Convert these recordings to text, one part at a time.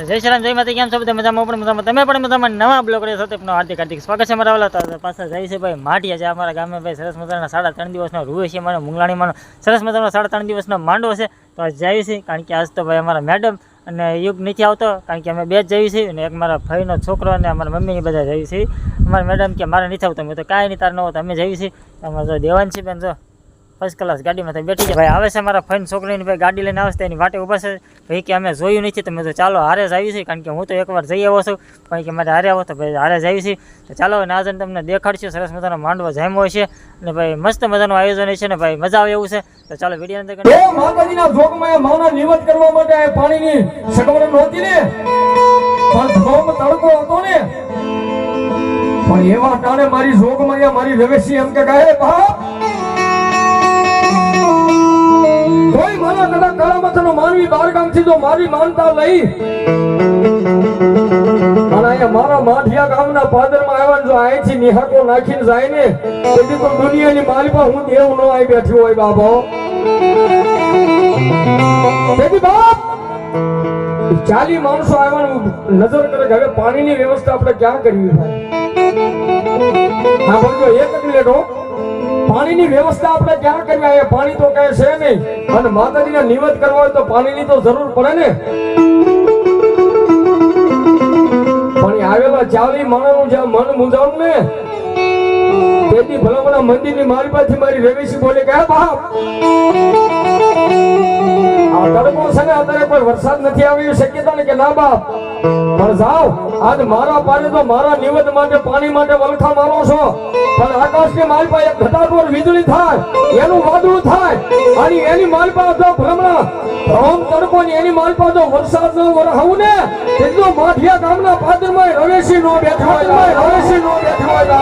જય શ્રી રામ, જય માતા. કેમ છો બધા? મજામાં? પણ મજામાં. તમે પણ મજામાં. નવા બ્લોગ રહ્યો છો તો હાર્દિક હાર્દિક સ્વાગત છે મારા વાલા. પાછા જાય છે ભાઈ માઠિયા છે અમારા ગામે ભાઈ. સરસ મજાના 3.5 દિવસનો રૂવે છે મારો મુંગલાણીમાંનો. સરસ મજાનો 3.5 દિવસનો માંડવો છે. તો આજ જાય છે કારણ કે આજ તો ભાઈ અમારા મેડમ અને યુગ નથી આવતો કારણ કે અમે બે જ જઈએ છીએ અને એક મારા ભાઈનો છોકરો અને અમારા મમ્મીની બધા જઈએ છીએ. અમારા મેડમ કે મારે નથી આવતો. મેં તો કાંઈ નહીં, તાર ન હોય તો અમે જઈએ છીએ. અમારે જો દેવાંશી બેન જો ફર્સ્ટ ક્લાસ ગાડીમાં થઈ બેઠી છે ભાઈ. આવે છે મારા ફઈન છોકરીની ભાઈ ગાડી લઈને આવે છે, એની વાટે ઊભા છે ભાઈ કે અમે જોયું નથી. તો મેં તો ચાલો હારે જ આવી છે કારણ કે હું તો એકવાર જઈ આવ્યો છું. ભાઈ કે મારે હારે આવો તો ભાઈ હારે જ આવી છે. તો ચાલો ના જઈને તમને દેખાડશું. સરસ મજાનો માંડવો જામ્યો છે અને ભાઈ મસ્ત મજાનું આયોજન છે ને ભાઈ મજા આવે એવું છે. તો ચાલો વિડીયો અંદર એ માતાજીના જોગમાં માના નિવત કરવા માટે આ પાણીની સગવડ નહોતી ને, પણ ધોમ તડકો હતો ને, પણ એવા ટાણે મારી જોગમાં મારી રવેશી એમ કે ગાય બાપ કોઈ મારા કદાચ કાળામાથાનો માનવી બાર ગામથી જો મારી માનતા લઈ અને અહીંયા મારા માઠિયા ગામના પાદરમાં આવ્યા જો અહીંથી નિહાકો નાખીને જાય ને તેથી તો દુનિયાની માલિપા હું દેવ ન આવી બેઠી હોય બાબો. તેથી બાપ 40 માણસો આવ્યા નજર કરે કે હવે પાણીની વ્યવસ્થા આપણે ક્યાં કરવી ભાઈ. હા બોલજો એક મિનિટ હો, પાણીની વ્યવસ્થા આપણે ક્યાં કરવી? આ પાણી તો કઈ છે નહીં અને માતાજીને નિવેદ કરવા હોય તો પાણીની તો જરૂર પડે ને. પણ આવેલા 40 માણસનું જ્યાં મન મૂંઝાણું ને તેથી ભલામણા મંદિરની માલપાથી મારી રવેશી બોલે કે બાપ આ તડકો છે ને અત્યારે કોઈ વરસાદ નથી આવી શક્યતા ને કે ના બાપ, પણ જાઓ આજ મારા પાડે તો મારા નિવેદ માટે પાણી માટે વલખા મારો છો, પણ આકાશની માલપા એક ઘટાડોર વીજળી થાય એનું વાદળું થાય અને એની માલપા જો ભ્રમણા ભ્રમ તડકો ની એની માલપા જો વરસાદ ન વરહાવું ને એટલો માઠિયા ગામના પાદરમાં રવેશી નો બેઠો હોય, રવેશી નો બેઠો હોય.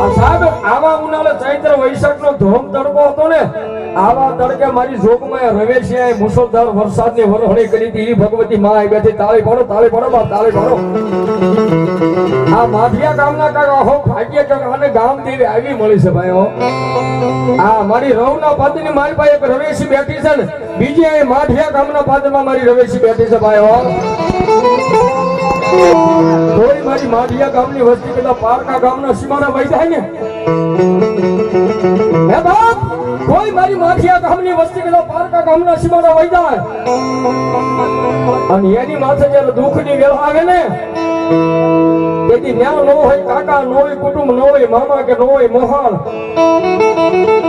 આ સાહેબ આવા ઉનાળે ચૈત્ર વૈશાખ નો ધોમ તડકો હતો ને, આવા તડકે મારી જોગમાં રવેશી મુસળધાર વરસાદની વરહણી કરી હતી. ભગવતી માં આવી બેઠી. તાળી પાડો, તાળી પાડો બાપ, તાળી પાડો. આ માઠિયા ગામના કાકા હો ભાગ્ય કે આને ગામ દેવી આવી મળી છે ભાઈ હો. આ મારી રવના પાદરની મારી પાસે એક રવેશી બેઠી છે ને, બીજી અહીં માઠિયા ગામના પાદરમાં મારી રવેશી બેઠી છે ભાઈ હો. કોઈ મારી માઠિયા ગામની વસ્તી પેલા પારકા ગામના સીમાડા વહી જાય ને હે બાપ, કોઈ મારી માઠિયા ગામની વસ્તી પેલા પારકા ગામના સીમાડા વહી જાય અને એની માથે જ્યારે દુઃખની વેળા આવે ને તેથી ન્યા ન હોય કાકા, ન હોય કુટુંબ, ન હોય મામા કે ન હોય મોહાલ,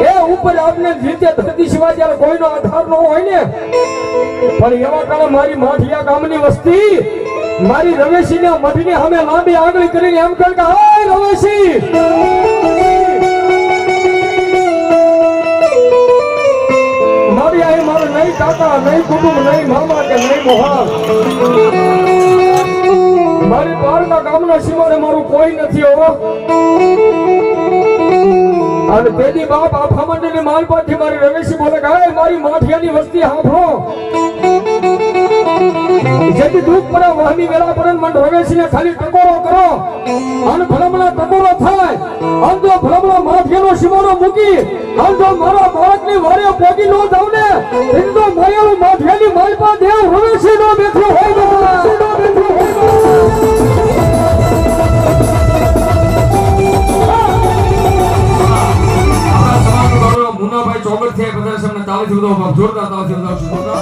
એ ઉપર આપને જીતે ધરતી સિવાય જ્યારે કોઈનો આધાર ન હોય ને, પણ એવા કાળે મારી માઠિયા ગામની વસ્તી મારી રવેશી ને મઢની સામે લાંબી આગળ કરીને એમ કહે કે હાય રવેશી મારી આ મારે નહીં કાકા, નહીં કુટુંબ, નહીં મામા કે નહીં મોહાલ, મારી પારકા ગામના સીમાડે મારું કોઈ નથી હો. અને તેની બાપ આફા મંડળની માલપાથી મારી રવેશી બોલે કે હાય મારી માઠિયાની વસ્તી સાંભળો, જેથી દુઃખ પડે વહની વેળા પડે મન રવેશીને ખાલી ટકોરો કરો અને ભલામણા ટકોરો થાય અને જો ભલામણા માઠિયાનો સીમાડો મૂકી અને જો મારા બાળકની વારે પોગી ન જાવ ને એટલે તો માયાનું માઠિયાની માલપા દેવ રવેશી નો બેઠો હોય મુનાભાઈ ચોગર છે બધા સામે તાળી જોડો જોરદાર તાળી જોડો.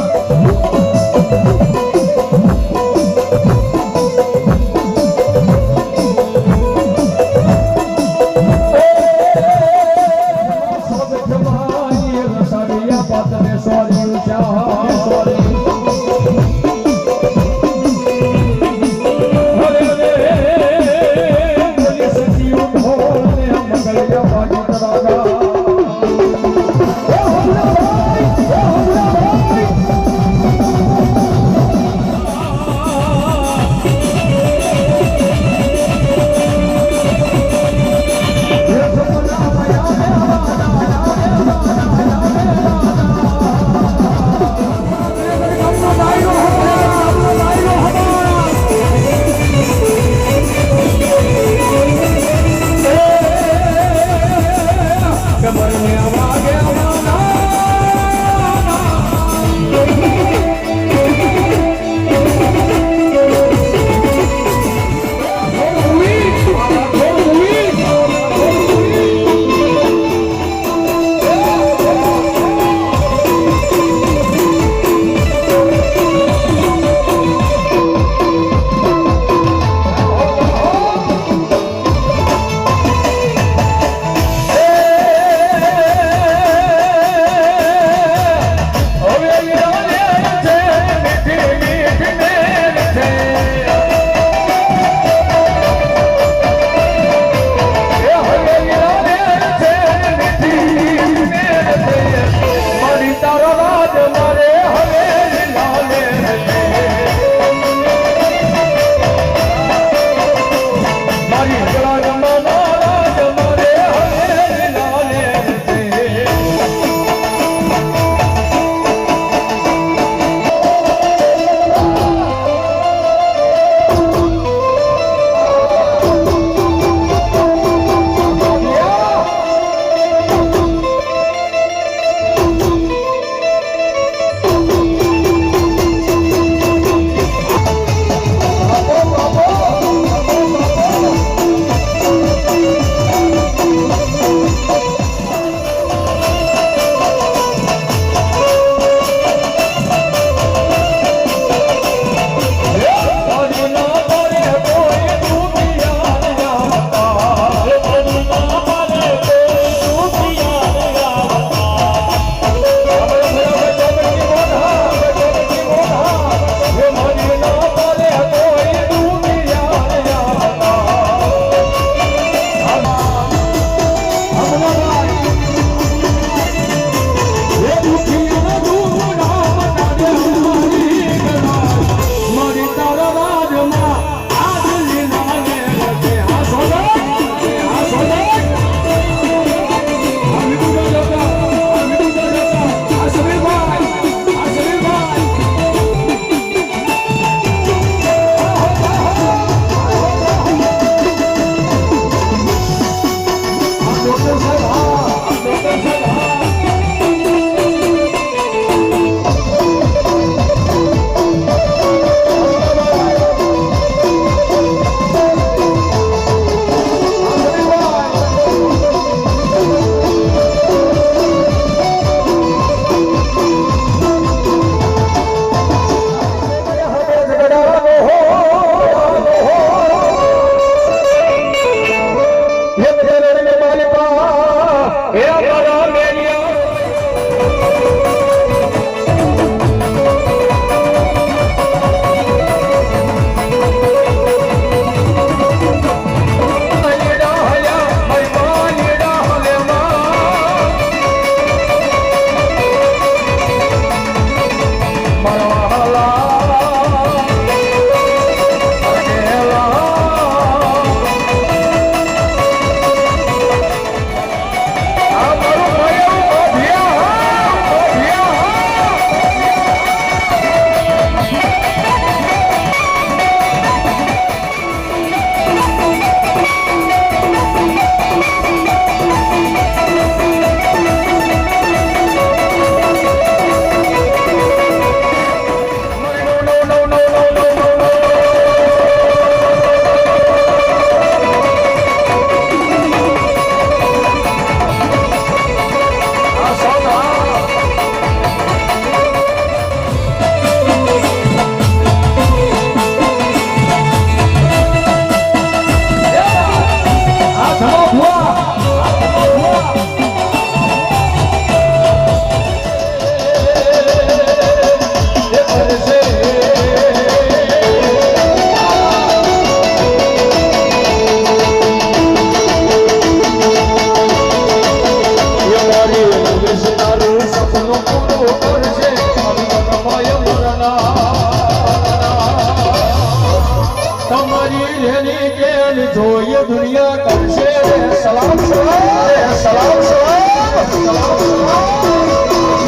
અમારી રેની કેલ જોઈએ દુનિયા કરશે રે સલામ સલામ રે સલામ સલામ સલામ સલામ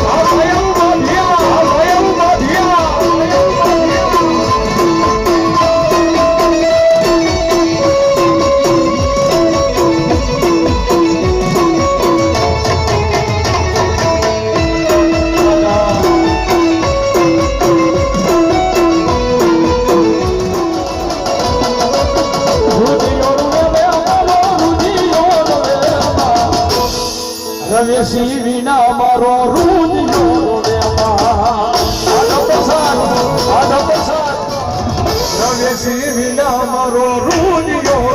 આ ભયમ બાધિયા આ ભયમ બાધિયા રવેશી વિના મારો રૂદિયો રવેશી વિના મારો રૂદિયો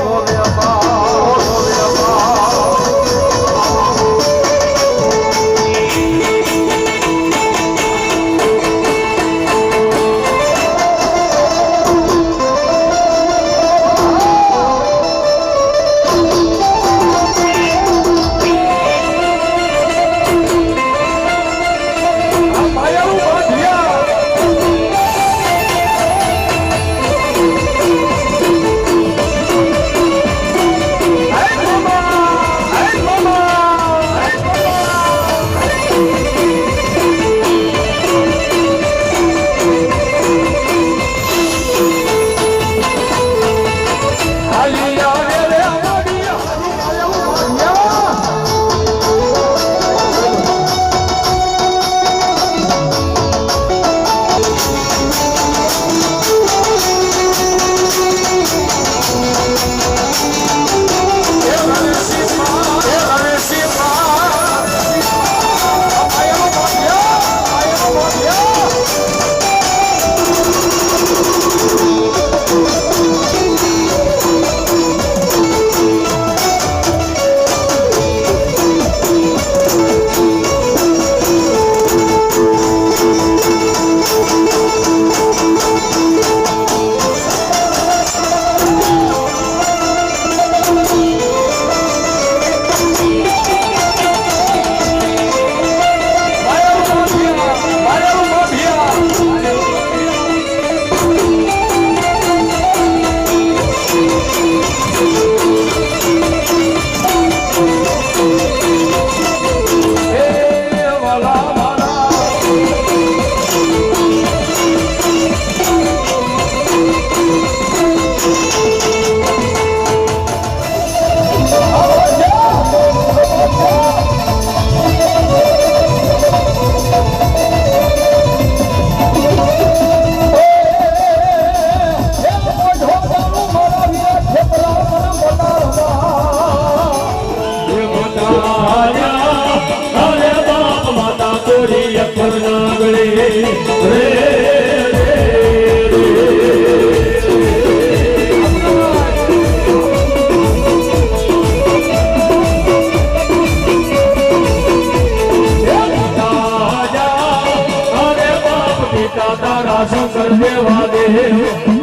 શંકર દેવા દે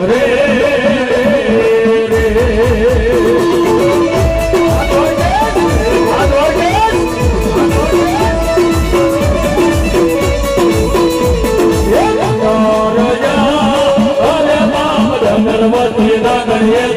રે ગણપતિ ના ગણીએ